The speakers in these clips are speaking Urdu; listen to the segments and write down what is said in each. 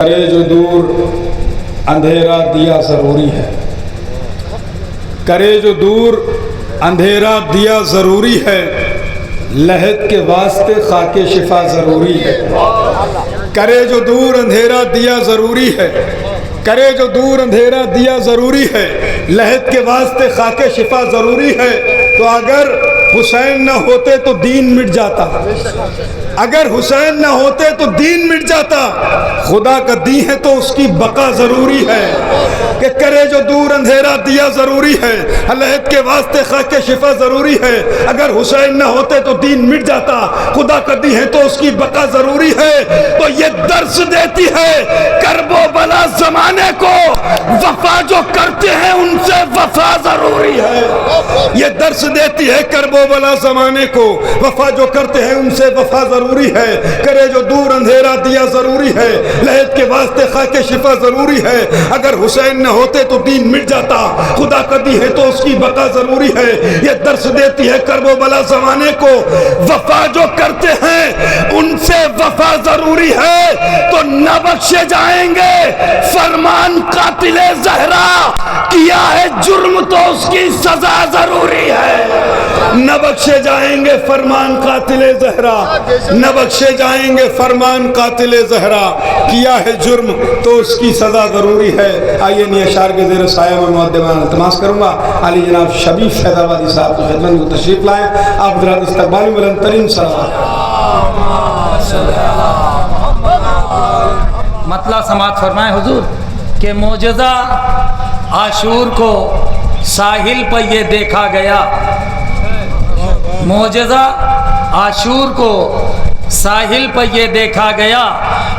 کرے جو دور اندھیرا دیا ضروری ہے، کرے جو دور اندھیرا دیا ضروری ہے، لحد کے واسطے خاک شفا ضروری ہے۔ کرے جو دور اندھیرا دیا ضروری ہے، کرے جو دور اندھیرا دیا ضروری ہے، لحد کے واسطے خاک شفا ضروری ہے۔ تو اگر حسین نہ ہوتے تو دین مٹ جاتا، اگر حسین نہ ہوتے تو دین مٹ جاتا۔ خدا کا دین ہے تو اس کی بقا ضروری ہے، کہ کرے جو دور اندھیرا دیا ضروری ہے، لحد کے واسطے خاک شفا ضروری ہے۔ اگر حسین نہ ہوتے تو دین مٹ جاتا، خدا کا دین ہے تو اس کی بقا ضروری ہے۔ تو یہ درس دیتی ہے کرب و بلا زمانے کو، وفا جو کرتے ہیں ان سے وفا ضروری ہے۔ یہ درس دیتی ہے کرب و بلا زمانے کو، وفا جو کرتے ہیں ان سے وفا ضروری ہے۔ کرے جو دور اندھیرا دیا ضروری ہے، لحد کے واسطے خاک شفا ضروری ہے۔ اگر حسین نہ ہوتے تو دین مٹ جاتا، خدا کا دین ہے تو اس کی بقا ضروری ہے۔ یہ درس دیتی ہے کرب و بلا زمانے کو، وفا جو کرتے ہیں ان سے وفا ضروری ہے۔ تو نہ بخشے جائیں گے فرمان قاتل زہرا، کیا ہے جرم تو اس کی سزا ضروری ہے۔ نہ بخشے جائیں گے فرمان قاتل زہرا، نہ بخشے جائیں گے فرمان قاتل زہرا، کیا ہے جرم تو اس کی سزا ضروری ہے۔ آئیے نی اشعار کے زیر سایہ میں مقدمہ التماس کروں گا علی جناب شبیب فیض آبادی صاحب کی خدمت میں تشریف لائیں۔ آپ حضرات استقبال میں بلند ترین صلوات۔ مطلع سماعت فرمائے حضور کہ معجزہ عاشور کو ساحل پر یہ دیکھا گیا، معجزہ عاشور کو ساحل پر یہ دیکھا گیا،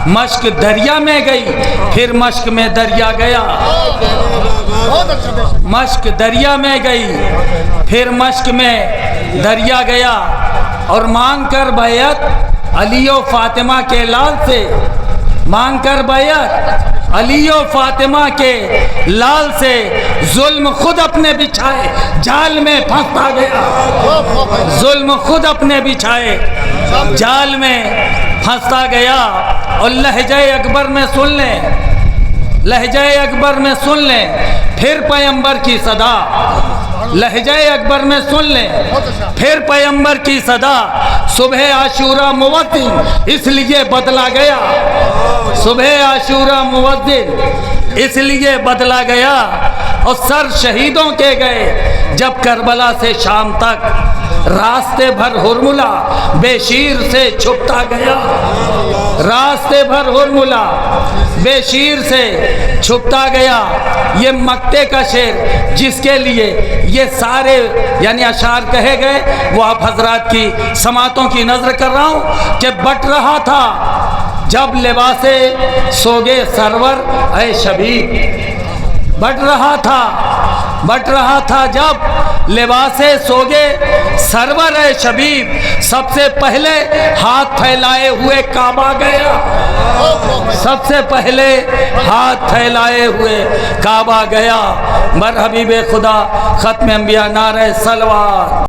مشک دریا میں گئی پھر مشک میں دریا گیا، مشک دریا میں گئی پھر مشک میں دریا گیا، اور مانگ کر بیعت علی و فاطمہ کے لال سے، مانگ کر بیعت علی و فاطمہ کے لال سے، ظلم خود اپنے بچھائے جال میں پھنستا گیا، ظلم خود اپنے بچھائے جال میں پھنستا گیا۔ اور لہجہ اکبر میں سن لیں، لہجہ اکبر میں سن لیں پھر پیغمبر کی صدا، لہجہ اکبر میں سن لیں پھر پیغمبر کی صدا، صبح عاشورہ مؤذن اس لیے بدلا گیا، صبح عاشورہ مؤذن اس لیے بدلا گیا، اور سر شہیدوں کے گئے جب کربلا سے شام تک، راستے بھر ہرملا بے شیر سے چھپتا گیا، راستے بھر ہرملا بے شیر سے چھپتا گیا۔ یہ مکتے کا شعر جس کے لیے یہ سارے یعنی اشعار کہے گئے، وہ آپ حضرات کی سماعتوں کی نظر کر رہا ہوں کہ بٹ رہا تھا جب لباسے سوگے سرور اے شبیب، بٹ رہا تھا، بٹ رہا تھا جب لباسے سوگے سرور اے شبیب، سب سے پہلے ہاتھ پھیلائے ہوئے کعبہ گیا، سب سے پہلے ہاتھ پھیلائے ہوئے کعبہ گیا۔ بر حبیب خدا ختم انبیاء نعرہ صلوات۔